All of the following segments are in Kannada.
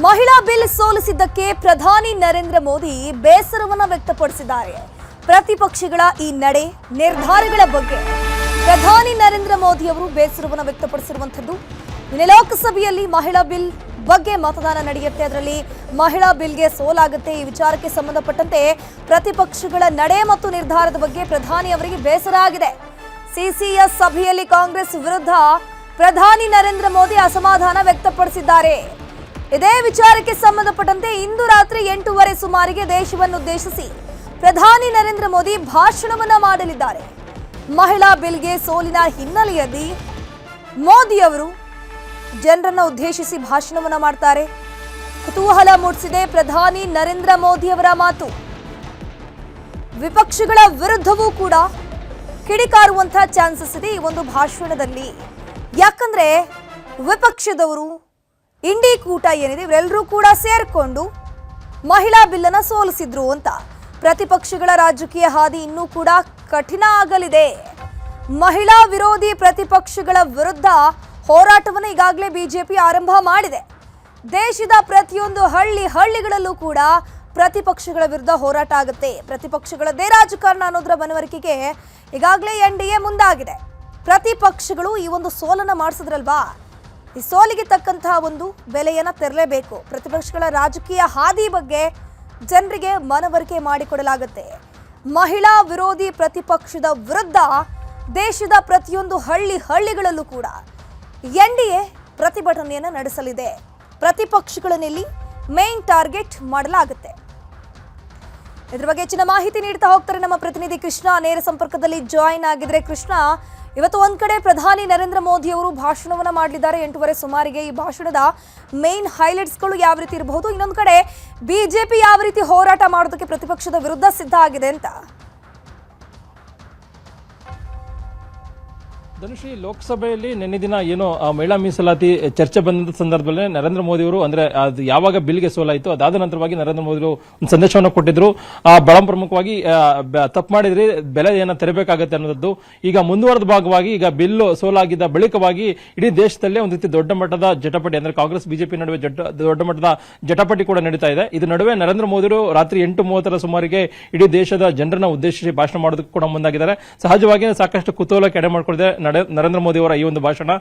ಮಹಿಳಾ ಬಿಲ್ ಸೋಲಿಸಿದ್ದಕ್ಕೆ ಪ್ರಧಾನಿ ನರೇಂದ್ರ ಮೋದಿ ಬೇಸರವನ್ನ ವ್ಯಕ್ತಪಡಿಸಿದ್ದಾರೆ. ಪ್ರತಿಪಕ್ಷಗಳ ಈ ನಡೆ ನಿರ್ಧಾರಗಳ ಬಗ್ಗೆ ಪ್ರಧಾನಿ ನರೇಂದ್ರ ಮೋದಿ ಅವರು ಬೇಸರವನ್ನ ವ್ಯಕ್ತಪಡಿಸಿರುವಂತದ್ದು. ಇನ್ನು ಲೋಕಸಭೆಯಲ್ಲಿ ಮಹಿಳಾ ಬಿಲ್ ಬಗ್ಗೆ ಮತದಾನ ನಡೆಯುತ್ತೆ, ಅದರಲ್ಲಿ ಮಹಿಳಾ ಬಿಲ್ಗೆ ಸೋಲಾಗುತ್ತೆ. ಈ ವಿಚಾರಕ್ಕೆ ಸಂಬಂಧಪಟ್ಟಂತೆ ಪ್ರತಿಪಕ್ಷಗಳ ನಡೆ ಮತ್ತು ನಿರ್ಧಾರದ ಬಗ್ಗೆ ಪ್ರಧಾನಿ ಅವರಿಗೆ ಬೇಸರ ಆಗಿದೆ. ಸಿಸಿಎಸ್ ಸಭೆಯಲ್ಲಿ ಕಾಂಗ್ರೆಸ್ ವಿರುದ್ಧ ಪ್ರಧಾನಿ ನರೇಂದ್ರ ಮೋದಿ ಅಸಮಾಧಾನ ವ್ಯಕ್ತಪಡಿಸಿದ್ದಾರೆ. ಇದೇ ವಿಚಾರಕ್ಕೆ ಸಂಬಂಧಪಟ್ಟಂತೆ ಇಂದು ರಾತ್ರಿ 8:30 ಸುಮಾರಿಗೆ ದೇಶವನ್ನುದ್ದೇಶಿಸಿ ಪ್ರಧಾನಿ ನರೇಂದ್ರ ಮೋದಿ ಭಾಷಣವನ್ನ ಮಾಡಲಿದ್ದಾರೆ. ಮಹಿಳಾ ಬಿಲ್ಗೆ ಸೋಲಿನ ಹಿನ್ನೆಲೆಯಲ್ಲಿ ಮೋದಿ ಅವರು ಜನರನ್ನ ಉದ್ದೇಶಿಸಿ ಭಾಷಣವನ್ನ ಮಾಡ್ತಾರೆ. ಕುತೂಹಲ ಮೂಡಿಸಿದೆ ಪ್ರಧಾನಿ ನರೇಂದ್ರ ಮೋದಿ ಅವರ ಮಾತು. ವಿಪಕ್ಷಗಳ ವಿರುದ್ಧವೂ ಕೂಡ ಕಿಡಿಕಾರುವಂತಹ ಚಾನ್ಸಸ್ ಇದೆ ಈ ಒಂದು ಭಾಷಣದಲ್ಲಿ. ಯಾಕಂದ್ರೆ ವಿಪಕ್ಷದವರು ಇಂಡಿ ಕೂಟ ಏನಿದೆ ಇವರೆಲ್ಲರೂ ಕೂಡ ಸೇರ್ಕೊಂಡು ಮಹಿಳಾ ಬಿಲ್ಲನ್ನ ಸೋಲಿಸಿದ್ರು ಅಂತ. ಪ್ರತಿಪಕ್ಷಗಳ ರಾಜಕೀಯ ಹಾದಿ ಇನ್ನೂ ಕೂಡ ಕಠಿಣ ಆಗಲಿದೆ. ಮಹಿಳಾ ವಿರೋಧಿ ಪ್ರತಿಪಕ್ಷಗಳ ವಿರುದ್ಧ ಹೋರಾಟವನ್ನು ಈಗಾಗಲೇ ಬಿಜೆಪಿ ಆರಂಭ ಮಾಡಿದೆ. ದೇಶದ ಪ್ರತಿಯೊಂದು ಹಳ್ಳಿಗಳಲ್ಲೂ ಕೂಡ ಪ್ರತಿಪಕ್ಷಗಳ ವಿರುದ್ಧ ಹೋರಾಟ ಆಗುತ್ತೆ. ಪ್ರತಿಪಕ್ಷಗಳದ್ದೇ ರಾಜಕಾರಣ ಅನ್ನೋದರ ಮನವರಿಕೆಗೆ ಈಗಾಗಲೇ ಎನ್ಡಿಎ ಮುಂದಾಗಿದೆ. ಪ್ರತಿಪಕ್ಷಗಳು ಈ ಒಂದು ಸೋಲನ್ನ ಮಾಡಿಸಿದ್ರಲ್ವಾ, ಈ ಸೋಲಿಗೆ ತಕ್ಕಂತಹ ಒಂದು ಬೆಲೆಯನ್ನ ತೆರಲೇಬೇಕು. ಪ್ರತಿಪಕ್ಷಗಳ ರಾಜಕೀಯ ಹಾದಿ ಬಗ್ಗೆ ಜನರಿಗೆ ಮನವರಿಕೆ ಮಾಡಿಕೊಡಲಾಗುತ್ತೆ. ಮಹಿಳಾ ವಿರೋಧಿ ಪ್ರತಿಪಕ್ಷದ ವಿರುದ್ಧ ದೇಶದ ಪ್ರತಿಯೊಂದು ಹಳ್ಳಿಗಳಲ್ಲೂ ಕೂಡ ಎನ್ಡಿಎ ಪ್ರತಿಭಟನೆಯನ್ನು ನಡೆಸಲಿದೆ. ಪ್ರತಿಪಕ್ಷಗಳನ್ನಿಲ್ಲಿ ಮೇನ್ ಟಾರ್ಗೆಟ್ ಮಾಡಲಾಗುತ್ತೆ. ಇದ್ರ ಬಗ್ಗೆ ಹೆಚ್ಚಿನ ಮಾಹಿತಿ ನೀಡ್ತಾ ಹೋಗ್ತಾರೆ ನಮ್ಮ ಪ್ರತಿನಿಧಿ ಕೃಷ್ಣ, ನೇರ ಸಂಪರ್ಕದಲ್ಲಿ ಜಾಯಿನ್ ಆಗಿದ್ರೆ. ಕೃಷ್ಣ, ಇವತ್ತು ಒಂದ್ ಕಡೆ ಪ್ರಧಾನಿ ನರೇಂದ್ರ ಮೋದಿ ಅವರು ಭಾಷಣವನ್ನ ಮಾಡಲಿದ್ದಾರೆ 8:30 ಸುಮಾರಿಗೆ. ಈ ಭಾಷಣದ ಮೇನ್ ಹೈಲೈಟ್ಸ್ಗಳು ಯಾವ ರೀತಿ ಇರಬಹುದು, ಇನ್ನೊಂದು ಕಡೆ ಬಿಜೆಪಿ ಯಾವ ರೀತಿ ಹೋರಾಟ ಮಾಡೋದಕ್ಕೆ ಪ್ರತಿಪಕ್ಷದ ವಿರುದ್ಧ ಸಿದ್ಧ ಆಗಿದೆ ಅಂತ? ಧನುಶ್ರೀ, ಲೋಕಸಭೆಯಲ್ಲಿ ನಿನ್ನೆ ದಿನ ಏನು ಮಹಿಳಾ ಮೀಸಲಾತಿ ಚರ್ಚೆ ಬಂದ ಸಂದರ್ಭದಲ್ಲಿ ನರೇಂದ್ರ ಮೋದಿ ಅವರು ಅಂದ್ರೆ ಅದು ಯಾವಾಗ ಬಿಲ್ಗೆ ಸೋಲಾಯಿತು ಅದಾದ ನಂತರವಾಗಿ ನರೇಂದ್ರ ಮೋದಿ ಅವರು ಒಂದು ಸಂದೇಶವನ್ನು ಕೊಟ್ಟಿದ್ರು. ಬಹಳ ಪ್ರಮುಖವಾಗಿ ತಪ್ಪು ಮಾಡಿದ್ರೆ ಬೆಲೆ ಏನ ತೆರಬೇಕಾಗತ್ತೆ ಅನ್ನೋದು. ಈಗ ಮುಂದುವರೆದ ಭಾಗವಾಗಿ ಈಗ ಬಿಲ್ ಸೋಲಾಗಿದ್ದ ಬಳಿಕವಾಗಿ ಇಡೀ ದೇಶದಲ್ಲೇ ಒಂದು ರೀತಿ ದೊಡ್ಡ ಮಟ್ಟದ ಜಟಾಪಟಿ ಅಂದ್ರೆ ಕಾಂಗ್ರೆಸ್ ಬಿಜೆಪಿ ನಡುವೆ ದೊಡ್ಡ ಮಟ್ಟದ ಜಟಾಪಟಿ ಕೂಡ ನಡೀತಾ ಇದೆ. ಇದು ನಡುವೆ ನರೇಂದ್ರ ಮೋದಿ ಅವರು ರಾತ್ರಿ 8:30 ಸುಮಾರಿಗೆ ಇಡೀ ದೇಶದ ಜನರನ್ನ ಉದ್ದೇಶಿಸಿ ಭಾಷಣ ಮಾಡೋದಕ್ಕೆ ಕೂಡ ಮುಂದಾಗಿದ್ದಾರೆ. ಸಹಜವಾಗಿ ಸಾಕಷ್ಟು ಕುತೂಹಲ ಕೆಡೆ ಮಾಡಿಕೊಂಡಿದೆ ನರೇಂದ್ರ ಮೋದಿ ಅವರ ಈ ಒಂದು ಭಾಷಣ.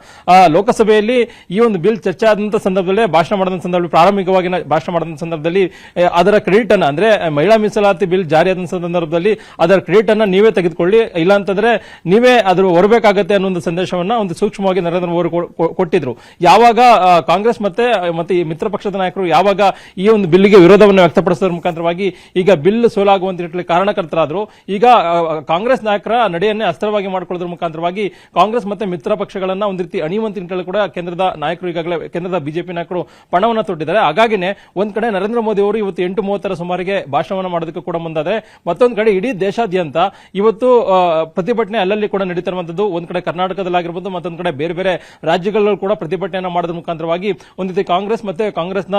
ಲೋಕಸಭೆಯಲ್ಲಿ ಈ ಒಂದು ಬಿಲ್ ಚರ್ಚೆ ಆದಂತ ಸಂದರ್ಭದಲ್ಲಿ ಭಾಷಣ ಮಾಡಿದ ಸಂದರ್ಭದಲ್ಲಿ ಪ್ರಾರಂಭಿಕವಾಗಿ ಭಾಷಣ ಮಾಡಿದ ಸಂದರ್ಭದಲ್ಲಿ ಅದರ ಕ್ರೆಡಿಟ್ ಅನ್ನ ಅಂದ್ರೆ ಮಹಿಳಾ ಮೀಸಲಾತಿ ಬಿಲ್ ಜಾರಿ ಆದ ಸಂದರ್ಭದಲ್ಲಿ ಅದರ ಕ್ರೆಡಿಟ್ ಅನ್ನ ನೀವೇ ತೆಗೆದುಕೊಳ್ಳಿ, ಇಲ್ಲ ಅಂತಂದ್ರೆ ನೀವೇ ಅದ್ರ ಹೊರಬೇಕಾಗತ್ತೆ ಅನ್ನೋ ಒಂದು ಸಂದೇಶವನ್ನ ಒಂದು ಸೂಕ್ಷ್ಮವಾಗಿ ನರೇಂದ್ರ ಮೋದಿ ಕೊಟ್ಟಿದ್ರು. ಯಾವಾಗ ಕಾಂಗ್ರೆಸ್ ಮತ್ತೆ ಈ ಮಿತ್ರ ಪಕ್ಷದ ನಾಯಕರು ಯಾವಾಗ ಈ ಒಂದು ಬಿಲ್ಗೆ ವಿರೋಧವನ್ನು ವ್ಯಕ್ತಪಡಿಸೋದ್ರ ಮುಖಾಂತರವಾಗಿ ಈಗ ಬಿಲ್ ಸೋಲಾಗುವಂತ ನಿಟ್ಟಿನಲ್ಲಿ ಕಾರಣಕರ್ತರಾದ್ರು. ಈಗ ಕಾಂಗ್ರೆಸ್ ನಾಯಕರ ನಡೆಯನ್ನೇ ಅಸ್ತ್ರವಾಗಿ ಮಾಡಿಕೊಳ್ಳೋದ್ರ ಮುಖಾಂತರವಾಗಿ ಕಾಂಗ್ರೆಸ್ ಮತ್ತೆ ಮಿತ್ರ ಪಕ್ಷಗಳನ್ನ ಒಂದು ರೀತಿ ಅಣಿಯುವಂತ ನಿಟ್ಟಿನಲ್ಲಿ ಕೂಡ ಕೇಂದ್ರದ ನಾಯಕರು ಈಗಾಗಲೇ ಕೇಂದ್ರದ ಬಿಜೆಪಿ ನಾಯಕರು ಪಣವನ್ನು ತೊಟ್ಟಿದ್ದಾರೆ. ಹಾಗಾಗಿನೇ ಒಂದ್ ಕಡೆ ನರೇಂದ್ರ ಮೋದಿ ಅವರು ಇವತ್ತು 8:30 ಸುಮಾರಿಗೆ ಭಾಷಣವನ್ನು ಮಾಡೋದಕ್ಕೆ ಕೂಡ ಮುಂದಾದ್ರೆ, ಮತ್ತೊಂದು ಕಡೆ ಇಡೀ ದೇಶಾದ್ಯಂತ ಇವತ್ತು ಪ್ರತಿಭಟನೆ ಅಲ್ಲಲ್ಲಿ ಕೂಡ ನಡೀತಿರುವಂತದ್ದು. ಒಂದ್ ಕಡೆ ಕರ್ನಾಟಕದಲ್ಲಾಗಿರ್ಬೋದು, ಮತ್ತೊಂದು ಕಡೆ ಬೇರೆ ಬೇರೆ ರಾಜ್ಯಗಳಲ್ಲೂ ಕೂಡ ಪ್ರತಿಭಟನೆಯನ್ನು ಮಾಡೋದ್ರ ಮುಖಾಂತರವಾಗಿ ಒಂದು ರೀತಿ ಕಾಂಗ್ರೆಸ್ ಮತ್ತೆ ಕಾಂಗ್ರೆಸ್ನ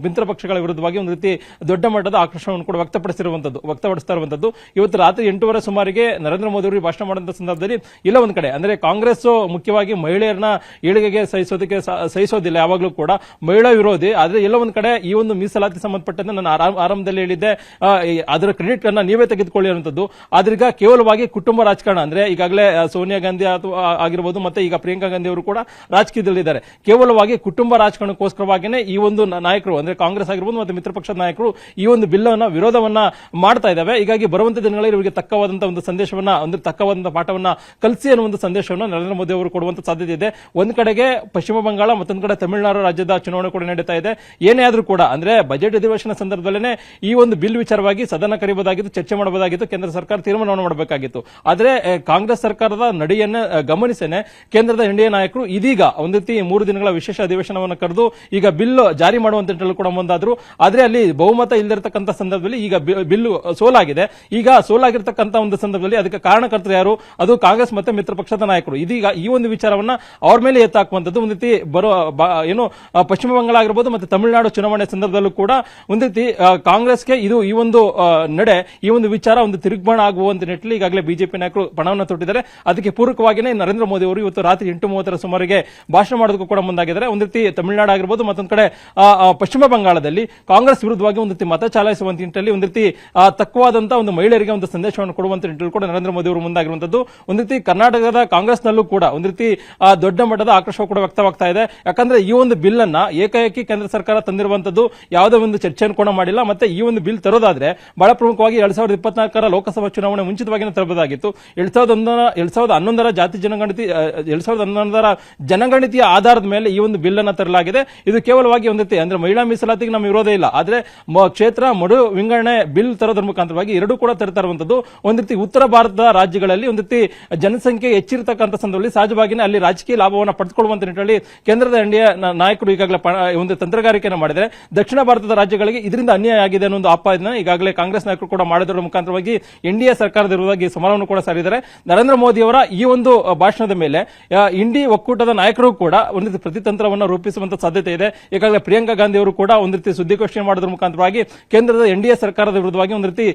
ಮಿತ್ರ ಪಕ್ಷಗಳ ವಿರುದ್ಧವಾಗಿ ಒಂದು ರೀತಿ ದೊಡ್ಡ ಮಟ್ಟದ ಆಕ್ರೋಶವನ್ನು ಕೂಡ ವ್ಯಕ್ತಪಡಿಸ್ತಾ ಇರುವಂತದ್ದು. ಇವತ್ತು ರಾತ್ರಿ 8:30 ಸುಮಾರಿಗೆ ನರೇಂದ್ರ ಮೋದಿ ಅವರು ಭಾಷಣ ಮಾಡುವಂತ ಸಂದರ್ಭದಲ್ಲಿ ಇಲ್ಲ ಒಂದ್ ಕಡೆ ಅಂದ್ರೆ ಕಾಂಗ್ರೆಸ್ ಮುಖ್ಯವಾಗಿ ಮಹಿಳೆಯರನ್ನ ಏಳಿಗೆಗೆ ಸಹಿಸೋದಿಲ್ಲ, ಯಾವಾಗಲೂ ಕೂಡ ಮಹಿಳಾ ವಿರೋಧಿ. ಆದ್ರೆ ಎಲ್ಲ ಒಂದ್ ಕಡೆ ಈ ಒಂದು ಮೀಸಲಾತಿ ಸಂಬಂಧಪಟ್ಟಂತೆ ನಾನು ಆರಂಭದಲ್ಲಿ ಹೇಳಿದ್ದೆ, ಅದರ ಕ್ರೆಡಿಟ್ ಅನ್ನ ನೀವೇ ತೆಗೆದುಕೊಳ್ಳಿ ಅನ್ನುವಂಥದ್ದು. ಆದ್ರೀಗ ಕೇವಲವಾಗಿ ಕುಟುಂಬ ರಾಜಕಾರಣ ಅಂದ್ರೆ ಈಗಾಗಲೇ ಸೋನಿಯಾ ಗಾಂಧಿ ಆಗಿರ್ಬೋದು, ಮತ್ತೆ ಈಗ ಪ್ರಿಯಾಂಕಾ ಗಾಂಧಿ ಅವರು ಕೂಡ ರಾಜಕೀಯದಲ್ಲಿದ್ದಾರೆ. ಕೇವಲವಾಗಿ ಕುಟುಂಬ ರಾಜಕಾರಣಕ್ಕೋಸ್ಕರವಾಗಿಯೇ ಈ ಒಂದು ನಾಯಕರು ಅಂದ್ರೆ ಕಾಂಗ್ರೆಸ್ ಆಗಿರ್ಬೋದು ಮತ್ತೆ ಮಿತ್ರ ಪಕ್ಷದ ನಾಯಕರು ಈ ಒಂದು ಬಿಲ್ ಅನ್ನ ವಿರೋಧವನ್ನ ಮಾಡ್ತಾ ಇದ್ದಾವೆ. ಹೀಗಾಗಿ ಬರುವಂತ ದಿನಗಳಲ್ಲಿ ಇವರಿಗೆ ತಕ್ಕವಾದಂತಹ ಒಂದು ಸಂದೇಶವನ್ನ ಅಂದ್ರೆ ತಕ್ಕವಾದಂತಹ ಪಾಠವನ್ನ ಕಲಿಸಿ ಅನ್ನೋ ಒಂದು ಸಂದೇಶವನ್ನು ನರೇಂದ್ರ ಮೋದಿ ಅವರು ಕೊಡುವಂತ ಸಾಧ್ಯತೆ ಇದೆ. ಒಂದ್ ಕಡೆಗೆ ಪಶ್ಚಿಮ ಬಂಗಾಳ, ಮತ್ತೊಂದು ಕಡೆ ತಮಿಳುನಾಡು ರಾಜ್ಯದ ಚುನಾವಣೆ ಕೂಡ ನಡೀತಾ ಇದೆ. ಏನೇ ಆದ್ರೂ ಕೂಡ ಅಂದ್ರೆ ಬಜೆಟ್ ಅಧಿವೇಶನ ಸಂದರ್ಭದಲ್ಲೇ ಈ ಒಂದು ಬಿಲ್ ವಿಚಾರವಾಗಿ ಸದನ ಕರೆಯಬಹುದಾಗಿತ್ತು, ಚರ್ಚೆ ಮಾಡಬಹುದಾಗಿತ್ತು, ಕೇಂದ್ರ ಸರ್ಕಾರ ತೀರ್ಮಾನವನ್ನು ಮಾಡಬೇಕಾಗಿತ್ತು. ಆದ್ರೆ ಕಾಂಗ್ರೆಸ್ ಸರ್ಕಾರದ ನಡೆಯನ್ನ ಗಮನಿಸೇನೆ ಕೇಂದ್ರದ ಎನ್ಡಿಎ ನಾಯಕರು ಇದೀಗ ಒಂದು ರೀತಿ 3 ದಿನಗಳ ವಿಶೇಷ ಅಧಿವೇಶನವನ್ನು ಕರೆದು ಈಗ ಬಿಲ್ ಜಾರಿ ಮಾಡುವಂತ ಕೂಡ ಮುಂದಾದ್ರು. ಆದ್ರೆ ಅಲ್ಲಿ ಬಹುಮತ ಇಲ್ಲದಿರತಕ್ಕಂತ ಸಂದರ್ಭದಲ್ಲಿ ಈಗ ಬಿಲ್ ಸೋಲಾಗಿದೆ. ಈಗ ಸೋಲಾಗಿರ್ತಕ್ಕಂಥ ಒಂದು ಸಂದರ್ಭದಲ್ಲಿ ಅದಕ್ಕೆ ಕಾರಣಕರ್ತರು ಯಾರು? ಅದು ಕಾಂಗ್ರೆಸ್ ಮತ್ತೆ ಮಿತ್ರ ಪಕ್ಷದ ಒಕ್ಕೂಟದ ನಾಯಕರು ಇದೀಗ ಈ ಒಂದು ವಿಚಾರವನ್ನ ಅವ್ರ ಮೇಲೆ ಎತ್ತಾಕುವಂಥದ್ದು ಒಂದು ರೀತಿ ಏನು ಪಶ್ಚಿಮ ಬಂಗಾಳ ಆಗಿರ್ಬೋದು ಮತ್ತೆ ತಮಿಳುನಾಡು ಚುನಾವಣೆ ಸಂದರ್ಭದಲ್ಲೂ ಕೂಡ ಒಂದು ರೀತಿ ಕಾಂಗ್ರೆಸ್ಗೆ ಇದು ಈ ಒಂದು ನಡೆ ಈ ಒಂದು ವಿಚಾರ ಒಂದು ತಿರುಗ್ಬಾಣ ಆಗುವಂತ ನಿಟ್ಟಿನಲ್ಲಿ ಈಗಾಗಲೇ ಬಿಜೆಪಿ ನಾಯಕರು ಪಣವನ್ನು ತೊಟ್ಟಿದ್ದಾರೆ. ಅದಕ್ಕೆ ಪೂರಕವಾಗಿಯೇ ನರೇಂದ್ರ ಮೋದಿ ಅವರು ಇವತ್ತು ರಾತ್ರಿ 8:30 ಸುಮಾರಿಗೆ ಭಾಷಣ ಮಾಡೋದಕ್ಕೂ ಕೂಡ ಮುಂದಾಗಿದ್ದಾರೆ. ಒಂದು ರೀತಿ ತಮಿಳುನಾಡು ಆಗಿರ್ಬೋದು ಮತ್ತೊಂದು ಕಡೆ ಪಶ್ಚಿಮ ಬಂಗಾಳದಲ್ಲಿ ಕಾಂಗ್ರೆಸ್ ವಿರುದ್ಧವಾಗಿ ಒಂದು ರೀತಿ ಮತ ಚಲಾಯಿಸುವಂತ ನಿಟ್ಟಿನಲ್ಲಿ ಒಂದು ರೀತಿ ತಕ್ಕವಾದಂತಹ ಒಂದು ಮಹಿಳೆಯರಿಗೆ ಒಂದು ಸಂದೇಶವನ್ನು ಕೊಡುವಂತ ನಿಟ್ಟಿನಲ್ಲಿ ಕೂಡ ನರೇಂದ್ರ ಮೋದಿ ಅವರು ಮುಂದಾಗಿರುವಂತದ್ದು. ಒಂದು ರೀತಿ ಕರ್ನಾಟಕದ ಕಾಂಗ್ರೆಸ್ನಲ್ಲೂ ಕೂಡ ಒಂದು ರೀತಿ ದೊಡ್ಡ ಮಟ್ಟದ ಆಕ್ರೋಶ ಕೂಡ ವ್ಯಕ್ತವಾಗ್ತಾ ಇದೆ. ಯಾಕಂದ್ರೆ ಈ ಒಂದು ಬಿಲ್ ಅನ್ನ ಏಕಾಏಕಿ ಕೇಂದ್ರ ಸರ್ಕಾರ ತಂದಿರುವಂತದ್ದು ಯಾವುದೇ ಒಂದು ಚರ್ಚೆಯನ್ನು ಕೂಡ ಮಾಡಿಲ್ಲ. ಮತ್ತೆ ಈ ಒಂದು ಬಿಲ್ ತರೋದಾದ್ರೆ ಬಹಳ ಪ್ರಮುಖವಾಗಿ 2024 ಲೋಕಸಭಾ ಚುನಾವಣೆ ಮುಂಚಿತವಾಗಿ ತರಬಹುದಾಗಿತ್ತು. 2011 ಜಾತಿ ಜನಗಣತಿ 2011 ಜನಗಣತಿಯ ಆಧಾರದ ಮೇಲೆ ಈ ಒಂದು ಬಿಲ್ ಅನ್ನ ತರಲಾಗಿದೆ. ಇದು ಕೇವಲವಾಗಿ ಒಂದು ರೀತಿ ಅಂದ್ರೆ ಮಹಿಳಾ ಮೀಸಲಾತಿಗೆ ನಮ್ಮ ವಿರೋಧ ಇಲ್ಲ, ಆದ್ರೆ ಕ್ಷೇತ್ರ ಮರು ವಿಂಗಡಣೆ ಬಿಲ್ ತರೋದ್ರ ಮುಖಾಂತರವಾಗಿ ಎರಡೂ ಕೂಡ ತರ್ತಾ ಇರುವಂತದ್ದು. ಒಂದು ರೀತಿ ಉತ್ತರ ಭಾರತದ ರಾಜ್ಯಗಳಲ್ಲಿ ಒಂದು ರೀತಿ ಜನಸಂಖ್ಯೆ ಹೆಚ್ಚಿರತಕ್ಕಂಥ ಸಂದರ್ಭದಲ್ಲಿ ಸಹಜವಾಗಿಯೇ ಅಲ್ಲಿ ರಾಜಕೀಯ ಲಾಭವನ್ನು ಪಡೆದುಕೊಳ್ಳುವಂತ ನಿಟ್ಟಿನಲ್ಲಿ ಕೇಂದ್ರದ ಎನ್ಡಿಎ ನಾಯಕರು ಈಗಾಗಲೇ ಒಂದು ತಂತ್ರಗಾರಿಕೆಯನ್ನು ಮಾಡಿದರೆ ದಕ್ಷಿಣ ಭಾರತದ ರಾಜ್ಯಗಳಿಗೆ ಇದರಿಂದ ಅನ್ಯಾಯ ಆಗಿದೆ ಅನ್ನೋ ಒಂದು ಆಪಾದನೆ ಈಗಾಗಲೇ ಕಾಂಗ್ರೆಸ್ ನಾಯಕರು ಕೂಡ ಮಾಡೋದ್ರ ಮುಖಾಂತರವಾಗಿ ಎನ್ಡಿಎ ಸರ್ಕಾರದ ವಿರುದ್ಧವಾಗಿ ಸಮರವನ್ನು ಕೂಡ ಸಾರಿದ್ದಾರೆ. ನರೇಂದ್ರ ಮೋದಿ ಅವರ ಈ ಒಂದು ಭಾಷಣದ ಮೇಲೆ ಇಂಡಿ ಒಕ್ಕೂಟದ ನಾಯಕರು ಕೂಡ ಒಂದು ರೀತಿ ಪ್ರತಿತಂತ್ರವನ್ನು ರೂಪಿಸುವಂತ ಸಾಧ್ಯತೆ ಇದೆ. ಈಗಾಗಲೇ ಪ್ರಿಯಾಂಕಾ ಗಾಂಧಿ ಅವರು ಕೂಡ ಒಂದು ರೀತಿ ಸುದ್ದಿಗೋಷ್ಠಿ ಮಾಡೋದ್ರ ಮುಖಾಂತರವಾಗಿ ಕೇಂದ್ರದ ಎನ್ಡಿಎ ಸರ್ಕಾರದ ವಿರುದ್ಧವಾಗಿ ಒಂದು ರೀತಿ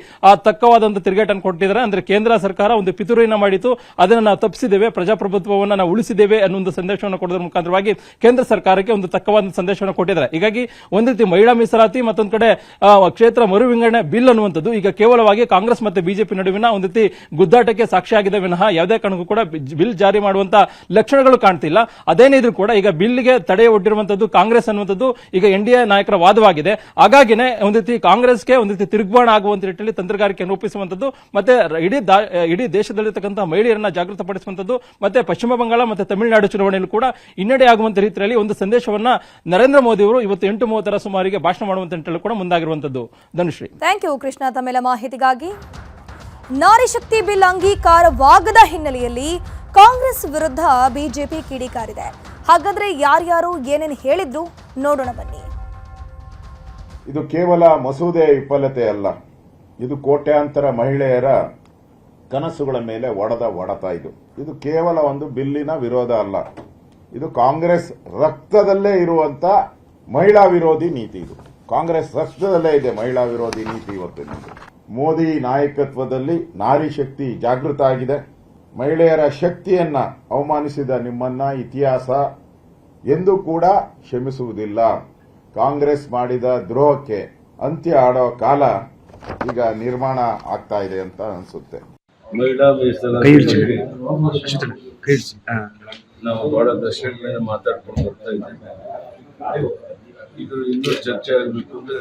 ತಕ್ಕವಾದಂತಹ ತಿರುಗೇಟನ್ನು ಕೊಟ್ಟಿದ್ದಾರೆ. ಅಂದ್ರೆ ಕೇಂದ್ರ ಸರ್ಕಾರ ಒಂದು ಪಿತೂರಿಯನ್ನು ಮಾಡಿತು, ಅದನ್ನು ನಾವು ತಪ್ಪಿಸಿದ್ದೇವೆ, ಪ್ರಜಾಪ್ರಭುತ್ವವನ್ನು ನಾವು ಉಳಿಸಿದ್ದೇವೆ ಅನ್ನೋ ಒಂದು ಸಂದೇಶವನ್ನು ಕೊಡೋದ್ರ ಮುಖಾಂತರವಾಗಿ ಕೇಂದ್ರ ಸರ್ಕಾರಕ್ಕೆ ಒಂದು ತಕ್ಕವಾದ ಸಂದೇಶವನ್ನು ಕೊಟ್ಟಿದ್ದಾರೆ. ಹೀಗಾಗಿ ಒಂದು ರೀತಿ ಮಹಿಳಾ ಮೀಸಲಾತಿ ಮತ್ತೊಂದು ಕಡೆ ಕ್ಷೇತ್ರ ಮರು ವಿಂಗಡಣೆ ಬಿಲ್ ಅನ್ನುವಂಥದ್ದು ಈಗ ಕೇವಲವಾಗಿ ಕಾಂಗ್ರೆಸ್ ಮತ್ತೆ ಬಿಜೆಪಿ ನಡುವಿನ ಒಂದು ರೀತಿ ಗುದ್ದಾಟಕ್ಕೆ ಸಾಕ್ಷಿಯಾಗಿದೆ ವಿನಃ ಯಾವುದೇ ಕಾರಣಕ್ಕೂ ಕೂಡ ಬಿಲ್ ಜಾರಿ ಮಾಡುವಂತ ಲಕ್ಷಣಗಳು ಕಾಣ್ತಿಲ್ಲ. ಅದೇನಿದ್ರು ಕೂಡ ಈಗ ಬಿಲ್ಗೆ ತಡೆ ಒಡ್ಡಿರುವಂತದ್ದು ಕಾಂಗ್ರೆಸ್ ಅನ್ನುವಂಥದ್ದು ಈಗ ಎನ್ಡಿಎ ನಾಯಕರ ವಾದವಾಗಿದೆ. ಹಾಗಾಗಿನೇ ಒಂದು ರೀತಿ ಕಾಂಗ್ರೆಸ್ಗೆ ಒಂದು ರೀತಿ ತಿರುಗ್ಬಾಣ ಆಗುವಂತ ನಿಟ್ಟಿನಲ್ಲಿ ತಂತ್ರಗಾರಿಕೆ ರೂಪಿಸುವಂತದ್ದು ಮತ್ತೆ ಇಡೀ ದೇಶದಲ್ಲಿರ್ತಕ್ಕಂಥ ಮಹಿಳೆಯರನ್ನ ಜಾಗೃತಪಡಿಸುವಂತದ್ದು ಮತ್ತೆ ಪಶ್ಚಿಮ ಬಂಗಾಳ ಮತ್ತೆ ತಮಿಳುನಾಡು ಚುನಾವಣೆಯಲ್ಲಿ ಕೂಡ ಹಿನ್ನಡೆ ಆಗುವಂತ ರೀತಿಯಲ್ಲಿ ಒಂದು ಸಂದೇಶವನ್ನ ನರೇಂದ್ರ ಮೋದಿ ಅವರು ಇವತ್ತು 8:30 ಸುಮಾರಿಗೆ ಭಾಷಣ ಮಾಡುವಂತ ನಿಟ್ಟಿನಲ್ಲಿ ಕೂಡ ಮುಂದಾಗಿರುವಂತದ್ದು. ಧನುಶ್ರೀ, ಥ್ಯಾಂಕ್ ಯು ಕೃಷ್ಣ ತಮ್ಮೆಲ್ಲ ಮಾಹಿತಿಗಾಗಿ. ನಾರಿ ಶಕ್ತಿ ಬಿಲ್ ಅಂಗೀಕಾರವಾಗದ ಹಿನ್ನೆಲೆಯಲ್ಲಿ ಕಾಂಗ್ರೆಸ್ ವಿರುದ್ಧ ಬಿಜೆಪಿ ಕಿಡಿಕಾರಿದೆ. ಹಾಗಾದ್ರೆ ಯಾರ್ಯಾರು ಏನೇನು ಹೇಳಿದ್ರು ನೋಡೋಣ ಬನ್ನಿ. ಇದು ಕೇವಲ ಮಸೂದೆಯ ವಿಫಲತೆ ಅಲ್ಲ, ಇದು ಕೋಟ್ಯಾಂತರ ಮಹಿಳೆಯರ ಕನಸುಗಳ ಮೇಲೆ ಹೊಡೆತ. ಇದು ಕೇವಲ ಒಂದು ಬಿಲ್ಲಿನ ವಿರೋಧ ಅಲ್ಲ, ಇದು ಕಾಂಗ್ರೆಸ್ ರಕ್ತದಲ್ಲೇ ಇರುವಂತ ಮಹಿಳಾ ವಿರೋಧಿ ನೀತಿ. ಇದು ಕಾಂಗ್ರೆಸ್ ರಕ್ತದಲ್ಲೇ ಇದೆ ಮಹಿಳಾ ವಿರೋಧಿ ನೀತಿ. ಇವತ್ತಿನ ಮೋದಿ ನಾಯಕತ್ವದಲ್ಲಿ ನಾರಿ ಶಕ್ತಿ ಜಾಗೃತ ಆಗಿದೆ. ಮಹಿಳೆಯರ ಶಕ್ತಿಯನ್ನ ಅವಮಾನಿಸಿದ ನಿಮ್ಮನ್ನ ಇತಿಹಾಸ ಎಂದೂ ಕೂಡ ಕ್ಷಮಿಸುವುದಿಲ್ಲ. ಕಾಂಗ್ರೆಸ್ ಮಾಡಿದ ದ್ರೋಹಕ್ಕೆ ಅಂತ್ಯ ಆಡೋ ಕಾಲ ಈಗ ನಿರ್ಮಾಣ ಆಗ್ತಾ ಇದೆ ಅಂತ ಅನ್ಸುತ್ತೆ. ಮಹಿಳಾ ಮೀಸಲಾತಿ ನಾವು ಬಹಳ ದಶಕಗಳಿಂದ ಮಾತಾಡ್ಕೊಂಡು ಬರ್ತಾ ಇದ್ದೇವೆ. ಇದು ಇನ್ನೂ ಚರ್ಚೆ ಆಗಬೇಕು ಅಂದ್ರೆ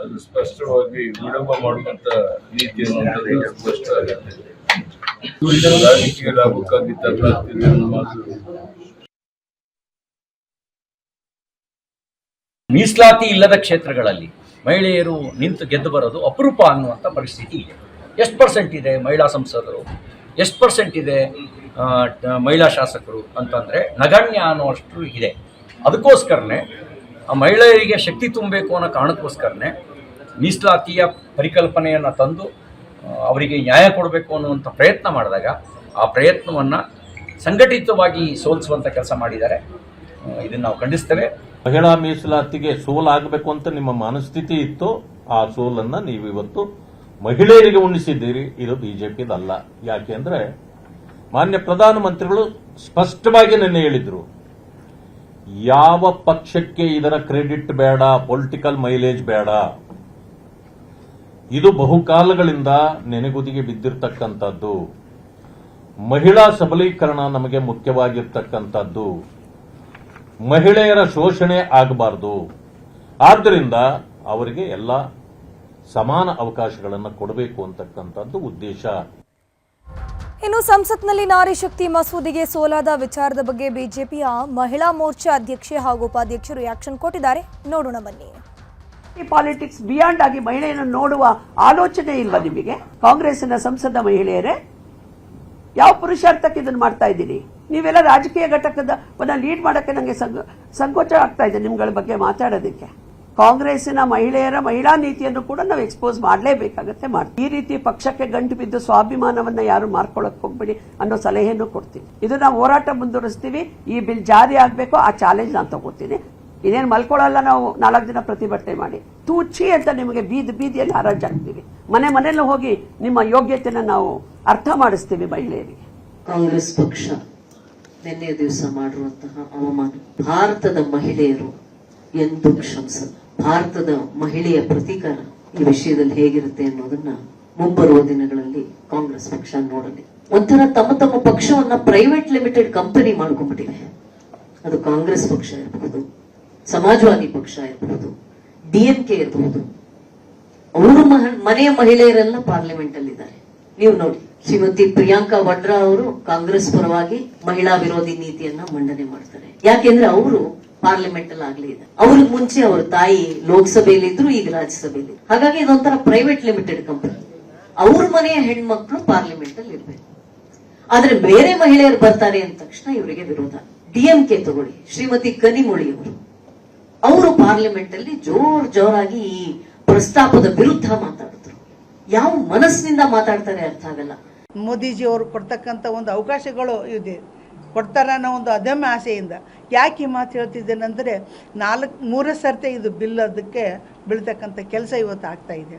ಅದು ಸ್ಪಷ್ಟವಾಗಿ ವಿಳಂಬ ಮಾಡುವಂತ ನೀತಿ ಸ್ಪಷ್ಟ ಆಗುತ್ತೆ. ರಾಜಕೀಯ ಲಾಭಕ್ಕಾಗಿ ತರಲಾಗ್ತಿದೆ ಅನ್ನೋ ಮಾತು. ಮೀಸಲಾತಿ ಇಲ್ಲದ ಕ್ಷೇತ್ರಗಳಲ್ಲಿ ಮಹಿಳೆಯರು ನಿಂತು ಗೆದ್ದು ಬರೋದು ಅಪರೂಪ ಅನ್ನುವಂಥ ಪರಿಸ್ಥಿತಿ ಇದೆ. ಎಷ್ಟು ಪರ್ಸೆಂಟ್ ಇದೆ ಮಹಿಳಾ ಸಂಸದರು, ಎಷ್ಟು ಪರ್ಸೆಂಟ್ ಇದೆ ಮಹಿಳಾ ಶಾಸಕರು ಅಂತಂದರೆ ನಗಣ್ಯ ಅನ್ನುವಷ್ಟು ಇದೆ. ಅದಕ್ಕೋಸ್ಕರನೇ ಆ ಮಹಿಳೆಯರಿಗೆ ಶಕ್ತಿ ತುಂಬಬೇಕು ಅನ್ನೋ ಕಾರಣಕ್ಕೋಸ್ಕರನೇ ಮೀಸಲಾತಿಯ ಪರಿಕಲ್ಪನೆಯನ್ನು ತಂದು ಅವರಿಗೆ ನ್ಯಾಯ ಕೊಡಬೇಕು ಅನ್ನುವಂಥ ಪ್ರಯತ್ನ ಮಾಡಿದಾಗ ಆ ಪ್ರಯತ್ನವನ್ನು ಸಂಘಟಿತವಾಗಿ ಸೋಲಿಸುವಂಥ ಕೆಲಸ ಮಾಡಿದ್ದಾರೆ. ಇದನ್ನು ನಾವು ಖಂಡಿಸ್ತೇವೆ. ಮಹಿಳಾ ಮೀಸಲಾತಿಗೆ ಸೋಲಾಗಬೇಕು ಅಂತ ನಿಮ್ಮ ಮನಸ್ಥಿತಿ ಇತ್ತು, ಆ ಸೋಲನ್ನ ನೀವಿವತ್ತು ಮಹಿಳೆಯರಿಗೆ ಉಣಿಸಿದ್ದೀರಿ. ಇದು ಬಿಜೆಪಿದಲ್ಲ. ಯಾಕೆಂದ್ರೆ ಮಾನ್ಯ ಪ್ರಧಾನಮಂತ್ರಿಗಳು ಸ್ಪಷ್ಟವಾಗಿ ನಿನ್ನೆ ಹೇಳಿದ್ರು, ಯಾವ ಪಕ್ಷಕ್ಕೆ ಇದರ ಕ್ರೆಡಿಟ್ ಬೇಡ, ಪೊಲಿಟಿಕಲ್ ಮೈಲೇಜ್ ಬೇಡ. ಇದು ಬಹುಕಾಲಗಳಿಂದ ನೆನೆಗುದಿಗೆ ಬಿದ್ದಿರ್ತಕ್ಕಂಥದ್ದು. ಮಹಿಳಾ ಸಬಲೀಕರಣ ನಮಗೆ ಮುಖ್ಯವಾಗಿರ್ತಕ್ಕಂಥದ್ದು. ಮಹಿಳೆಯರ ಶೋಷಣೆ ಆಗಬಾರದು. ಆದ್ದರಿಂದ ಅವರಿಗೆ ಎಲ್ಲ ಸಮಾನ ಅವಕಾಶಗಳನ್ನು ಕೊಡಬೇಕು ಅಂತಕ್ಕಂಥದ್ದು ಉದ್ದೇಶ. ಇನ್ನು ಸಂಸತ್ನಲ್ಲಿ ನಾರಿ ಶಕ್ತಿ ಮಸೂದೆಗೆ ಸೋಲಾದ ವಿಚಾರದ ಬಗ್ಗೆ ಬಿಜೆಪಿಯ ಮಹಿಳಾ ಮೋರ್ಚಾ ಅಧ್ಯಕ್ಷೆ ಹಾಗೂ ಉಪಾಧ್ಯಕ್ಷರು ರಿಯಾಕ್ಷನ್ ಕೊಟ್ಟಿದ್ದಾರೆ. ನೋಡೋಣ ಬನ್ನಿ. ಈ ಪಾಲಿಟಿಕ್ಸ್ ಬಿಯಾಂಡ್ ಆಗಿ ಮಹಿಳೆಯನ್ನು ನೋಡುವ ಆಲೋಚನೆ ಇಲ್ವಾ ನಿಮಗೆ? ಕಾಂಗ್ರೆಸ್ನ ಸಂಸದ ಮಹಿಳೆಯರೇ, ಯಾವ ಪುರುಷಾರ್ಥಕ್ಕೆ ಇದನ್ನು ಮಾಡ್ತಾ ಇದ್ದೀರಿ? ನೀವೆಲ್ಲ ರಾಜಕೀಯ ಘಟಕದ ಲೀಡ್ ಮಾಡಕ್ಕೆ ನನಗೆ ಸಂಕೋಚ ಆಗ್ತಾ ಇದೆ ನಿಮ್ಗಳ ಬಗ್ಗೆ ಮಾತಾಡೋದಕ್ಕೆ. ಕಾಂಗ್ರೆಸ್ಸಿನ ಮಹಿಳಾ ನೀತಿಯನ್ನು ಕೂಡ ನಾವು ಎಕ್ಸ್ಪೋಸ್ ಮಾಡಲೇಬೇಕಾಗತ್ತೆ. ಈ ರೀತಿ ಪಕ್ಷಕ್ಕೆ ಗಂಟು ಬಿದ್ದು ಸ್ವಾಭಿಮಾನವನ್ನ ಯಾರು ಮಾರ್ಕೊಳ್ಳಕ್ ಹೋಗ್ಬೇಡಿ ಅನ್ನೋ ಸಲಹೆಯನ್ನು ಕೊಡ್ತೀನಿ. ಇದು ನಾವು ಹೋರಾಟ ಮುಂದುವರಿಸ್ತೀವಿ. ಈ ಬಿಲ್ ಜಾರಿ ಆಗ್ಬೇಕು, ಆ ಚಾಲೆಂಜ್ ನಾನು ತಗೋತೀನಿ. ಇದೇನು ಮಲ್ಕೊಳ್ಳಲ್ಲ, ನಾವು 4 ದಿನ ಪ್ರತಿಭಟನೆ ಮಾಡಿ ತೂಚಿ ಅಂತ ನಿಮಗೆ ಬೀದಿಯಲ್ಲಿ ಹರಾಜಾಗ್ತೀವಿ. ಮನೆಯಲ್ಲೂ ಹೋಗಿ ನಿಮ್ಮ ಯೋಗ್ಯತೆನ ನಾವು ಅರ್ಥ ಮಾಡಿಸ್ತೀವಿ ಮಹಿಳೆಯರಿಗೆ. ಕಾಂಗ್ರೆಸ್ ಪಕ್ಷ ನಿನ್ನೆ ದಿವಸ ಮಾಡಿರುವಂತಹ ಅವಮಾನ ಭಾರತದ ಮಹಿಳೆಯರು ಎಂದು ಕ್ಷಮಿಸಲ್ಲ. ಭಾರತದ ಮಹಿಳೆಯ ಪ್ರತೀಕಾರ ಈ ವಿಷಯದಲ್ಲಿ ಹೇಗಿರುತ್ತೆ ಅನ್ನೋದನ್ನ ಮುಂಬರುವ ದಿನಗಳಲ್ಲಿ ಕಾಂಗ್ರೆಸ್ ಪಕ್ಷ ನೋಡಲಿ. ಒಂಥರ ತಮ್ಮ ಪಕ್ಷವನ್ನ ಪ್ರೈವೇಟ್ ಲಿಮಿಟೆಡ್ ಕಂಪನಿ ಮಾಡ್ಕೊಂಡ್ಬಿಟ್ಟಿದೆ. ಅದು ಕಾಂಗ್ರೆಸ್ ಪಕ್ಷ ಇರಬಹುದು, ಸಮಾಜವಾದಿ ಪಕ್ಷ ಇರಬಹುದು, DMK ಇರಬಹುದು. ಅವರು ಮನೆಯ ಮಹಿಳೆಯರೆಲ್ಲ ಪಾರ್ಲಿಮೆಂಟ್ ಅಲ್ಲಿ ಇದ್ದಾರೆ. ನೀವು ನೋಡಿ, ಶ್ರೀಮತಿ ಪ್ರಿಯಾಂಕಾ ವಡ್ರಾ ಅವರು ಕಾಂಗ್ರೆಸ್ ಪರವಾಗಿ ಮಹಿಳಾ ವಿರೋಧಿ ನೀತಿಯನ್ನ ಮಂಡನೆ ಮಾಡ್ತಾರೆ. ಯಾಕೆಂದ್ರೆ ಅವರು ಪಾರ್ಲಿಮೆಂಟ್ ಅಲ್ಲಿ ಆಗ್ಲೇ ಇದೆ. ಅವ್ರಿಗೆ ಮುಂಚೆ ಅವ್ರ ತಾಯಿ ಲೋಕಸಭೆಯಲ್ಲಿ ಇದ್ರು, ಈಗ ರಾಜ್ಯಸಭೆಯಲ್ಲಿ. ಹಾಗಾಗಿ ಇದೊಂಥರ ಪ್ರೈವೇಟ್ ಲಿಮಿಟೆಡ್ ಕಂಪನಿ. ಅವ್ರ ಮನೆಯ ಹೆಣ್ಮಕ್ಳು ಪಾರ್ಲಿಮೆಂಟ್ ಅಲ್ಲಿ ಇರ್ಬೇಕು. ಆದ್ರೆ ಬೇರೆ ಮಹಿಳೆಯರು ಬರ್ತಾರೆ ಅಂದ ತಕ್ಷಣ ಇವರಿಗೆ ವಿರೋಧ. DMK ತಗೊಳ್ಳಿ, ಶ್ರೀಮತಿ ಕನಿಮೊಳಿ ಅವರು ಪಾರ್ಲಿಮೆಂಟ್ ಅಲ್ಲಿ ಜೋರಾಗಿ ಈ ಪ್ರಸ್ತಾಪದ ವಿರುದ್ಧ ಮಾತಾಡಿದ್ರು. ಯಾವ ಮನಸ್ಸಿನಿಂದ ಮಾತಾಡ್ತಾರೆ ಅರ್ಥ ಆಗಲ್ಲ. ಮೋದಿಜಿ ಅವರು ಕೊಡ್ತಕ್ಕಂಥ ಒಂದು ಅವಕಾಶಗಳು ಇದೆ, ಕೊಡ್ತಾರೆ ಅನ್ನೋ ಒಂದು ಅದಮ್ಯ ಆಸೆಯಿಂದ ಯಾಕೆ ಈ ಮಾತು ಹೇಳ್ತಿದ್ದೇನೆಂದರೆ, 3 ಸರ್ತಿ ಇದು ಬಿಲ್ ಅದಕ್ಕೆ ಬೀಳ್ತಕ್ಕಂಥ ಕೆಲಸ ಇವತ್ತು ಆಗ್ತಾ ಇದೆ.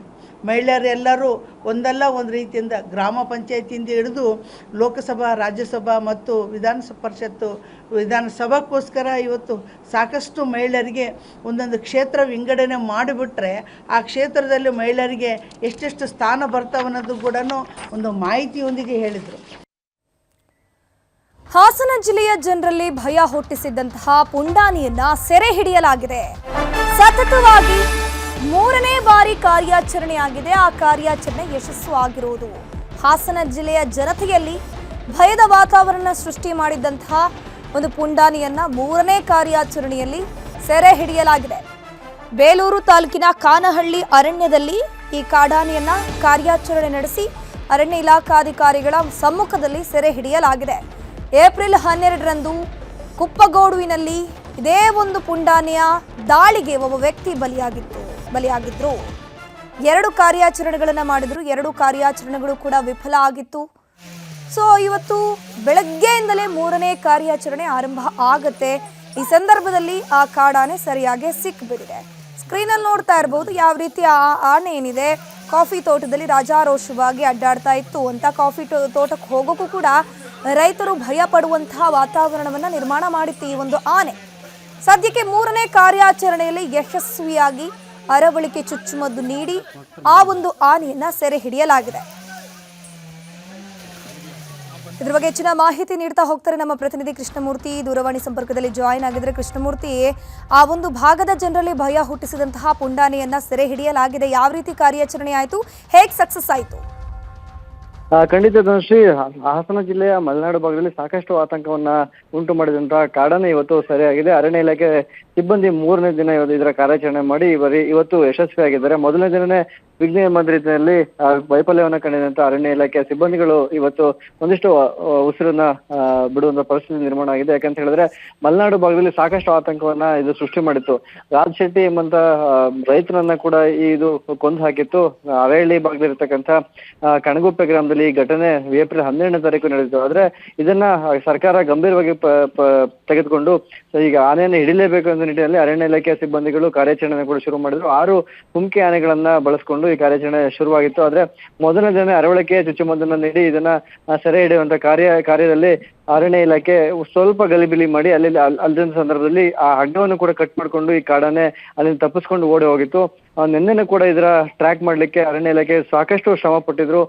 ಮಹಿಳೆಯರೆಲ್ಲರೂ ಒಂದಲ್ಲ ಒಂದು ರೀತಿಯಿಂದ ಗ್ರಾಮ ಪಂಚಾಯತಿಯಿಂದ ಹಿಡಿದು ಲೋಕಸಭಾ, ರಾಜ್ಯಸಭಾ ಮತ್ತು ವಿಧಾನಸಭಾಕ್ಕೋಸ್ಕರ ಇವತ್ತು ಸಾಕಷ್ಟು ಮಹಿಳೆಯರಿಗೆ ಒಂದೊಂದು ಕ್ಷೇತ್ರ ವಿಂಗಡಣೆ ಮಾಡಿಬಿಟ್ರೆ ಆ ಕ್ಷೇತ್ರದಲ್ಲಿ ಮಹಿಳೆಯರಿಗೆ ಎಷ್ಟೆಷ್ಟು ಸ್ಥಾನ ಬರ್ತಾವನ್ನೋದು ಕೂಡ ಒಂದು ಮಾಹಿತಿಯೊಂದಿಗೆ ಹೇಳಿದರು. ಹಾಸನ ಜಿಲ್ಲೆಯ ಜನರಲ್ಲಿ ಭಯ ಹುಟ್ಟಿಸಿದ್ದಂತಹ ಪುಂಡಾನಿಯನ್ನ ಸೆರೆ ಹಿಡಿಯಲಾಗಿದೆ. ಸತತವಾಗಿ 3ನೇ ಬಾರಿ ಕಾರ್ಯಾಚರಣೆಯಾಗಿದೆ. ಆ ಕಾರ್ಯಾಚರಣೆ ಯಶಸ್ಸು ಆಗಿರುವುದು ಹಾಸನ ಜಿಲ್ಲೆಯ ಜನತೆಯಲ್ಲಿ ಭಯದ ವಾತಾವರಣ ಸೃಷ್ಟಿ ಮಾಡಿದ್ದಂತಹ ಒಂದು ಪುಂಡಾನಿಯನ್ನ 3ನೇ ಕಾರ್ಯಾಚರಣೆಯಲ್ಲಿ ಸೆರೆ ಹಿಡಿಯಲಾಗಿದೆ. ಬೇಲೂರು ತಾಲೂಕಿನ ಕಾನಹಳ್ಳಿ ಅರಣ್ಯದಲ್ಲಿ ಈ ಕಾಡಾನೆಯನ್ನ ಕಾರ್ಯಾಚರಣೆ ನಡೆಸಿ ಅರಣ್ಯ ಇಲಾಖಾಧಿಕಾರಿಗಳ ಸಮ್ಮುಖದಲ್ಲಿ ಸೆರೆ ಹಿಡಿಯಲಾಗಿದೆ. ಏಪ್ರಿಲ್ 12ರಂದು ಕುಪ್ಪಗೋಡುವಿನಲ್ಲಿ ಇದೇ ಒಂದು ಪುಂಡಾನೆಯ ದಾಳಿಗೆ ಒಬ್ಬ ವ್ಯಕ್ತಿ ಬಲಿಯಾಗಿದ್ರು. 2 ಕಾರ್ಯಾಚರಣೆಗಳನ್ನು ಮಾಡಿದ್ರು. 2 ಕಾರ್ಯಾಚರಣೆಗಳು ಕೂಡ ವಿಫಲ ಆಗಿತ್ತು. ಸೊ ಇವತ್ತು ಬೆಳಗ್ಗೆಯಿಂದಲೇ 3ನೇ ಕಾರ್ಯಾಚರಣೆ ಆರಂಭ ಆಗುತ್ತೆ. ಈ ಸಂದರ್ಭದಲ್ಲಿ ಆ ಕಾಡಾನೆ ಸರಿಯಾಗಿ ಸಿಕ್ಬಿಟ್ಟಿದೆ. ಸ್ಕ್ರೀನಲ್ಲಿ ನೋಡ್ತಾ ಇರಬಹುದು ಯಾವ ರೀತಿ ಆ ಆನೆ ಏನಿದೆ ಕಾಫಿ ತೋಟದಲ್ಲಿ ರಾಜಾರೋಷವಾಗಿ ಅಡ್ಡಾಡ್ತಾ ಇತ್ತು ಅಂತ. ಕಾಫಿ ತೋಟಕ್ಕೆ ಹೋಗೋಕ್ಕೂ ಕೂಡ ರೈತರು ಭಯ ಪಡುವಂತಹ ವಾತಾವರಣವನ್ನು ನಿರ್ಮಾಣ ಮಾಡಿತ್ತು ಈ ಒಂದು ಆನೆ. ಸದ್ಯಕ್ಕೆ 3ನೇ ಕಾರ್ಯಾಚರಣೆಯಲ್ಲಿ ಯಶಸ್ವಿಯಾಗಿ ಅರವಳಿಕೆ ಚುಚ್ಚುಮದ್ದು ನೀಡಿ ಆ ಒಂದು ಆನೆಯನ್ನ ಸೆರೆ ಹಿಡಿಯಲಾಗಿದೆ. ಇದ್ರ ಬಗ್ಗೆ ಹೆಚ್ಚಿನ ಮಾಹಿತಿ ನೀಡ್ತಾ ಹೋಗ್ತಾರೆ ನಮ್ಮ ಪ್ರತಿನಿಧಿ ಕೃಷ್ಣಮೂರ್ತಿ. ದೂರವಾಣಿ ಸಂಪರ್ಕದಲ್ಲಿ ಜಾಯಿನ್ ಆಗಿದ್ರೆ ಕೃಷ್ಣಮೂರ್ತಿ, ಆ ಒಂದು ಭಾಗದ ಜನರಲ್ಲಿ ಭಯ ಹುಟ್ಟಿಸಿದಂತಹ ಪುಂಡಾನೆಯನ್ನ ಸೆರೆ ಹಿಡಿಯಲಾಗಿದೆ. ಯಾವ ರೀತಿ ಕಾರ್ಯಾಚರಣೆ ಆಯಿತು, ಹೇಗೆ ಸಕ್ಸಸ್ ಆಯಿತು? ಖಂಡಿತ ಧನುಶ್ರೀ, ಹಾಸನ ಜಿಲ್ಲೆಯ ಮಲೆನಾಡು ಭಾಗದಲ್ಲಿ ಸಾಕಷ್ಟು ಆತಂಕವನ್ನ ಉಂಟು ಮಾಡಿದಂತಹ ಕಾಡಾನೆ ಇವತ್ತು ಸರಿಯಾಗಿದೆ. ಅರಣ್ಯ ಇಲಾಖೆ ಸಿಬ್ಬಂದಿ 3ನೇ ದಿನ ಇದರ ಕಾರ್ಯಾಚರಣೆ ಮಾಡಿ ಇವತ್ತು ಯಶಸ್ವಿಯಾಗಿದ್ದಾರೆ. ಮೊದಲನೇ ದಿನನೇ ವಿಘ್ನ ರೀತಿಯಲ್ಲಿ ವೈಫಲ್ಯವನ್ನು ಕಂಡಿದಂತ ಅರಣ್ಯ ಇಲಾಖೆಯ ಸಿಬ್ಬಂದಿಗಳು ಇವತ್ತು ಒಂದಿಷ್ಟು ಉಸಿರನ್ನ ಬಿಡುವಂತ ಪರಿಸ್ಥಿತಿ ನಿರ್ಮಾಣ ಆಗಿದೆ. ಯಾಕಂತ ಹೇಳಿದ್ರೆ ಮಲೆನಾಡು ಭಾಗದಲ್ಲಿ ಸಾಕಷ್ಟು ಆತಂಕವನ್ನ ಇದು ಸೃಷ್ಟಿ ಮಾಡಿತ್ತು. ರಾಜ್ ಶೆಟ್ಟಿ ಎಂಬಂತ ರೈತರನ್ನ ಕೂಡ ಇದು ಕೊಂದು ಹಾಕಿತ್ತು. ಅರಹಳ್ಳಿ ಭಾಗದಲ್ಲಿರ್ತಕ್ಕಂಥ ಕಣಗುಪ್ಪೆ ಗ್ರಾಮದಲ್ಲಿ ಈ ಘಟನೆ ಏಪ್ರಿಲ್ 12ನೇ ತಾರೀಕು ನಡೆದಿತ್ತು. ಆದ್ರೆ ಇದನ್ನ ಸರ್ಕಾರ ಗಂಭೀರವಾಗಿ ತೆಗೆದುಕೊಂಡು ಈಗ ಆನೆಯನ್ನು ಹಿಡಿಲೇಬೇಕು ಅನ್ನೋ ನಿಟ್ಟಿನಲ್ಲಿ ಅರಣ್ಯ ಇಲಾಖೆಯ ಸಿಬ್ಬಂದಿಗಳು ಕಾರ್ಯಾಚರಣೆ ಕೂಡ ಶುರು ಮಾಡಿದ್ರು. 6 ಹುಂಕಿ ಆನೆಗಳನ್ನ ಬಳಸ್ಕೊಂಡು ಈ ಕಾರ್ಯಾಚರಣೆ ಶುರುವಾಗಿತ್ತು. ಆದ್ರೆ ಮೊದಲನೇ ದಿನ ಅರವಳಿಕೆ ಚುಚ್ಚುಮದ್ದನ್ನ ನೀಡಿ ಇದನ್ನ ಸೆರೆ ಹಿಡಿಯುವಂತ ಕಾರ್ಯದಲ್ಲಿ ಅರಣ್ಯ ಇಲಾಖೆ ಸ್ವಲ್ಪ ಗಲಿಬಿಲಿ ಮಾಡಿ ಅಲ್ಲಿನ ಸಂದರ್ಭದಲ್ಲಿ ಆ ಹಗ್ಗವನ್ನು ಕೂಡ ಕಟ್ ಮಾಡ್ಕೊಂಡು ಈ ಕಾಡಾನೆ ಅಲ್ಲಿಂದ ತಪ್ಪಿಸ್ಕೊಂಡು ಓಡಿ ಹೋಗಿತ್ತು. ನಿನ್ನೆನೂ ಕೂಡ ಇದರ ಟ್ರ್ಯಾಕ್ ಮಾಡ್ಲಿಕ್ಕೆ ಅರಣ್ಯ ಇಲಾಖೆ ಸಾಕಷ್ಟು ಶ್ರಮ ಪಟ್ಟಿದ್ರು.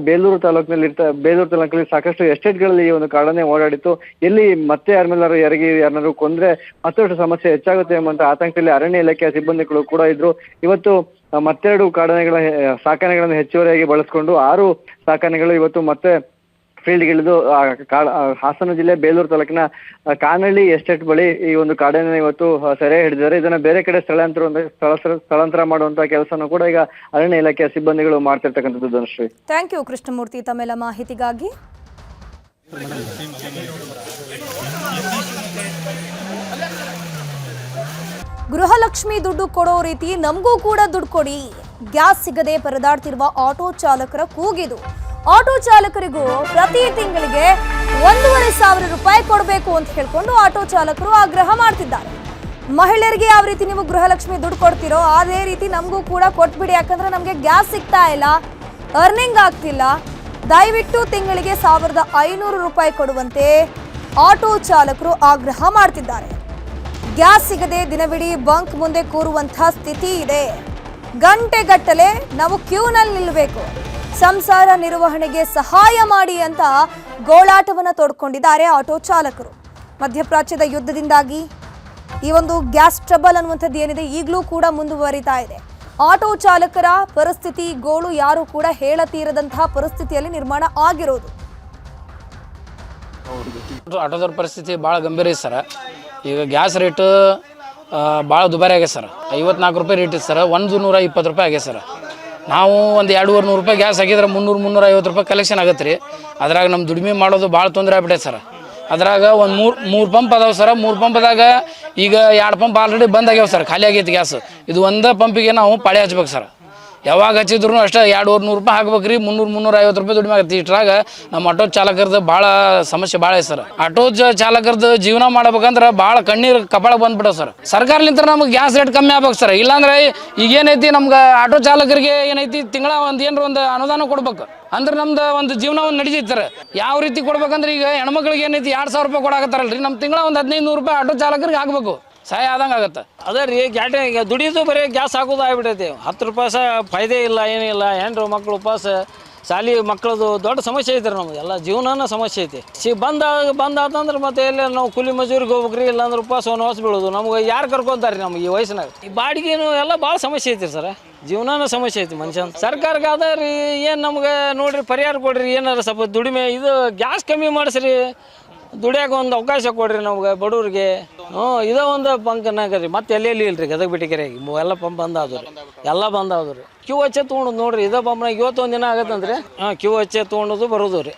ಬೇಲೂರು ತಾಲೂಕಿನಲ್ಲಿ ಸಾಕಷ್ಟು ಎಸ್ಟೇಟ್ಗಳಲ್ಲಿ ಈ ಒಂದು ಕಾಡಾನೆ ಓಡಾಡಿತ್ತು. ಎಲ್ಲಿ ಮತ್ತೆ ಯಾರನ್ನಾರು ಕೊಂದ್ರೆ ಮತ್ತಷ್ಟು ಸಮಸ್ಯೆ ಹೆಚ್ಚಾಗುತ್ತೆ ಎಂಬಂತ ಆತಂಕದಲ್ಲಿ ಅರಣ್ಯ ಇಲಾಖೆಯ ಸಿಬ್ಬಂದಿಗಳು ಕೂಡ ಇದ್ರು. ಇವತ್ತು ಮತ್ತೆರಡು ಕಾಡಾನೆಗಳ ಸಾಕಾಣೆಗಳನ್ನು ಹೆಚ್ಚುವರಿಯಾಗಿ ಬಳಸ್ಕೊಂಡು 6 ಸಾಕಾಣೆಗಳು ಇವತ್ತು ಮತ್ತೆ ಫೀಲ್ಡ್ಗಿಳಿದು ಹಾಸನ ಜಿಲ್ಲೆ ಬೇಲೂರು ತಾಲೂಕಿನ ಕಾನಹಳ್ಳಿ ಎಸ್ಟೇಟ್ ಬಳಿ ಈ ಒಂದು ಕಾಡಾನೆ ಇವತ್ತು ಸೆರೆ ಹಿಡಿದಿದ್ದಾರೆ. ಇದನ್ನ ಬೇರೆ ಕಡೆ ಸ್ಥಳಾಂತರ ಮಾಡುವಂತಹ ಕೆಲಸನೂ ಕೂಡ ಈಗ ಅರಣ್ಯ ಇಲಾಖೆಯ ಸಿಬ್ಬಂದಿಗಳು ಮಾಡ್ತಿರ್ತಕ್ಕಂಥದ್ದು. ಧನುಶ್ರೀ, ಥ್ಯಾಂಕ್ ಯು ಕೃಷ್ಣಮೂರ್ತಿ ತಮ್ಮೆಲ್ಲ ಮಾಹಿತಿಗಾಗಿ. ಗೃಹಲಕ್ಷ್ಮಿ ದುಡ್ಡು ಕೊಡೋ ರೀತಿ ನಮಗೂ ಕೂಡ ದುಡ್ಡು ಕೊಡಿ. ಗ್ಯಾಸ್ ಸಿಗದೆ ಪರದಾಡ್ತಿರುವ ಆಟೋ ಚಾಲಕರ ಕೂಗಿದು. ಆಟೋ ಚಾಲಕರಿಗೂ ಪ್ರತಿ ತಿಂಗಳಿಗೆ 1,500 ರೂಪಾಯಿ ಕೊಡಬೇಕು ಅಂತ ಹೇಳ್ಕೊಂಡು ಆಟೋ ಚಾಲಕರು ಆಗ್ರಹ ಮಾಡ್ತಿದ್ದಾರೆ. ಮಹಿಳೆಯರಿಗೆ ಯಾವ ರೀತಿ ನೀವು ಗೃಹಲಕ್ಷ್ಮಿ ದುಡ್ಡು ಕೊಡ್ತೀರೋ ಅದೇ ರೀತಿ ನಮಗೂ ಕೂಡ ಕೊಟ್ಬಿಡಿ, ಯಾಕಂದ್ರೆ ನಮಗೆ ಗ್ಯಾಸ್ ಸಿಗ್ತಾ ಇಲ್ಲ, ಅರ್ನಿಂಗ್ ಆಗ್ತಿಲ್ಲ. ದಯವಿಟ್ಟು ತಿಂಗಳಿಗೆ 1,500 ರೂಪಾಯಿ ಕೊಡುವಂತೆ ಆಟೋ ಚಾಲಕರು ಆಗ್ರಹ ಮಾಡ್ತಿದ್ದಾರೆ. ಗ್ಯಾಸ್ ಸಿಗದೆ ದಿನವಿಡೀ ಬಂಕ್ ಮುಂದೆ ಕೂರುವಂತಹ ಸ್ಥಿತಿ ಇದೆ. ಗಂಟೆಗಟ್ಟಲೆ ನಾವು ಕ್ಯೂನಲ್ಲಿ ನಿಲ್ಲಬೇಕು. ಸಂಸಾರ ನಿರ್ವಹಣೆಗೆ ಸಹಾಯ ಮಾಡಿ ಅಂತ ಗೋಳಾಟವನ್ನು ತೋಡ್ಕೊಂಡಿದ್ದಾರೆ ಆಟೋ ಚಾಲಕರು. ಮಧ್ಯಪ್ರಾಚ್ಯದ ಯುದ್ಧದಿಂದಾಗಿ ಈ ಒಂದು ಗ್ಯಾಸ್ ಟ್ರಬಲ್ ಅನ್ನುವಂಥದ್ದು ಏನಿದೆ ಈಗಲೂ ಕೂಡ ಮುಂದುವರಿತಾ ಇದೆ. ಆಟೋ ಚಾಲಕರ ಪರಿಸ್ಥಿತಿ ಗೋಳು ಯಾರು ಕೂಡ ಹೇಳತೀರದಂತಹ ಪರಿಸ್ಥಿತಿಯಲ್ಲಿ ನಿರ್ಮಾಣ ಆಗಿರೋದು. ಆಟೋದವ್ರ ಪರಿಸ್ಥಿತಿ ಭಾಳ ಗಂಭೀರ ಇದೆ ಸರ್. ಈಗ ಗ್ಯಾಸ್ ರೇಟ್ ಭಾಳ ದುಬಾರಿ ಆಗಿದೆ ಸರ್. 54 ರೂಪಾಯಿ ರೇಟ್ ಇದೆ ಸರ್. 120 ರೂಪಾಯಿ ಆಗಿದೆ ಸರ್. ನಾವು ಒಂದು 200-300 ರೂಪಾಯಿ ಗ್ಯಾಸ್ ಹಾಕಿದ್ರೆ 300-350 ರೂಪಾಯಿ ಕಲೆಕ್ಷನ್ ಆಗತ್ತೆ ರೀ. ಅದ್ರಾಗ ನಮ್ಮ ದುಡಿಮೆ ಮಾಡೋದು ಭಾಳ ತೊಂದರೆ ಆಗ್ಬಿಟ್ಟೈತೆ ಸರ್. ಅದ್ರಾಗ ಒಂದು ಮೂರು ಪಂಪ್ ಅದಾವೆ ಸರ್. 3 ಪಂಪ್ದಾಗ ಈಗ 2 ಪಂಪ್ ಆಲ್ರೆಡಿ ಬಂದ್ ಆಗ್ಯಾವ ಸರ್, ಖಾಲಿ ಆಗೈತಿ ಗ್ಯಾಸ್. ಇದು ಒಂದೇ ಪಂಪಿಗೆ ನಾವು ಪಾಳಿ ಹಚ್ಬೇಕು ಸರ್. ಯಾವಾಗ ಹಚ್ಚಿದ್ರು ಅಷ್ಟೇ 200-300 ರೂಪಾಯಿ ಹಾಕ್ಬೇಕು ರೀ. 300-350 ರೂಪಾಯಿ ದುಡಿಮೆ ಆಗತ್ತೆ. ಇಷ್ಟ್ರಾಗ ನಮ್ಮ ಆಟೋ ಚಾಲಕರದ್ದು ಭಾಳ ಸಮಸ್ಯೆ ಭಾಳ ಐತೆ ಸರ್. ಆಟೋ ಚಾಲಕರದ್ದು ಜೀವನ ಮಾಡ್ಬೇಕಂದ್ರೆ ಭಾಳ ಕಣ್ಣೀರು ಕಪಾಳ ಬಂದ್ಬಿಡೋ ಸರ್. ಸರ್ಕಾರಲಿಂದ ನಮ್ಗೆ ಗ್ಯಾಸ್ ರೇಟ್ ಕಮ್ಮಿ ಆಗ್ಬೇಕು ಸರ್. ಇಲ್ಲಾಂದ್ರೆ ಈಗ ಏನೈತಿ ನಮ್ಗೆ ಆಟೋ ಚಾಲಕರಿಗೆ ಏನೈತಿ ತಿಂಗಳ ಒಂದು ಅನುದಾನ ಕೊಡ್ಬೇಕು, ಅಂದ್ರೆ ನಮ್ದು ಒಂದು ಜೀವನ ಒಂದು ನಡೀತಾರೆ. ಯಾವ ರೀತಿ ಕೊಡ್ಬೇಕಂದ್ರೆ ಈಗ ಹೆಣ್ಮಕ್ಳಿಗೆ ಏನೈತಿ 2,000 ರೂಪಾಯಿ ಕೊಡಾಕತ್ತಾರಲ್ರಿ, ನಮ್ಮ ತಿಂಗಳ ಒಂದು 1,500 ರೂಪಾಯಿ ಆಟೋ ಚಾಲಕರಿಗೆ ಹಾಕ್ಬೇಕು, ಸಹಾಯ ಆದಂಗೆ ಆಗುತ್ತೆ. ಅದೇ ರೀ ದುಡಿಯೋದು ಬರೀ ಗ್ಯಾಸ್ ಹಾಕೋದು ಆಗ್ಬಿಟ್ಟೈತಿ. 10 ರೂಪಾಯಿ ಸಹ ಫಾಯ್ದೆ ಇಲ್ಲ, ಏನಿಲ್ಲ. ಹೆಣ್ಣು ಮಕ್ಕಳು ಉಪವಾಸ, ಶಾಲೆ ಮಕ್ಕಳದು ದೊಡ್ಡ ಸಮಸ್ಯೆ ಐತೆ ರೀ. ನಮ್ಗೆ ಎಲ್ಲ ಜೀವನನ ಸಮಸ್ಯೆ ಐತಿ. ಬಂದಾತಂದ್ರೆ ಮತ್ತೆ ಎಲ್ಲ ನಾವು ಕೂಲಿ ಮಜೂರಿಗೆ ಹೋಗ್ಬೇಕ್ರಿ, ಇಲ್ಲಾಂದ್ರೆ ಉಪವಾಸ ವನವಾಸ ಬೀಳೋದು. ನಮ್ಗೆ ಯಾರು ಕರ್ಕೊಂತಾರೆ ನಮ್ಗೆ ಈ ವಯಸ್ಸಿನಾಗ? ಈ ಬಾಡಿಗೆನು ಎಲ್ಲ ಭಾಳ ಸಮಸ್ಯೆ ಐತಿ ಸರ್. ಜೀವನನ ಸಮಸ್ಯೆ ಐತಿ ಮನುಷ್ಯ. ಸರ್ಕಾರಕ್ಕೆ ಅದ ರೀ ಏನು ನಮ್ಗೆ ನೋಡ್ರಿ ಪರಿಹಾರ ಕೊಡ್ರಿ. ಏನಾರ ಸ್ವಲ್ಪ ದುಡಿಮೆ ಇದು ಗ್ಯಾಸ್ ಕಮ್ಮಿ ಮಾಡಿಸ್ರಿ, ದುಡಿಯೋಕೆ ಒಂದು ಅವಕಾಶ ಕೊಡ್ರಿ ನಮ್ಗೆ ಬಡವ್ರಿಗೆ. ಇದೋ ಒಂದು ಪಂಕ್ನಾಗ ರೀ, ಮತ್ತೆ ಎಲ್ಲೆಲ್ಲಿ ಇಲ್ರಿ ಗದಗ ಬಿಟ್ಟಿಕೆರೆಗೆ ಎಲ್ಲ ಪಂಪ್ ಬಂದಾದ್ರು ರೀ, ಎಲ್ಲ ಬಂದಾದ್ರು ರೀ. ಕ್ಯೂ ಹಚ್ಚೆ ತೊಗೊಂಡು ನೋಡ್ರಿ, ಇದೇ ಪಂಪ್ನಾಗ ಇವತ್ತು ಒಂದು ದಿನ ಆಗತ್ತಂದ್ರೆ ಕ್ಯೂ ಹಚ್ಚೆ ತೊಗೊಂಡೋದು ಬರೋದು ರೀ.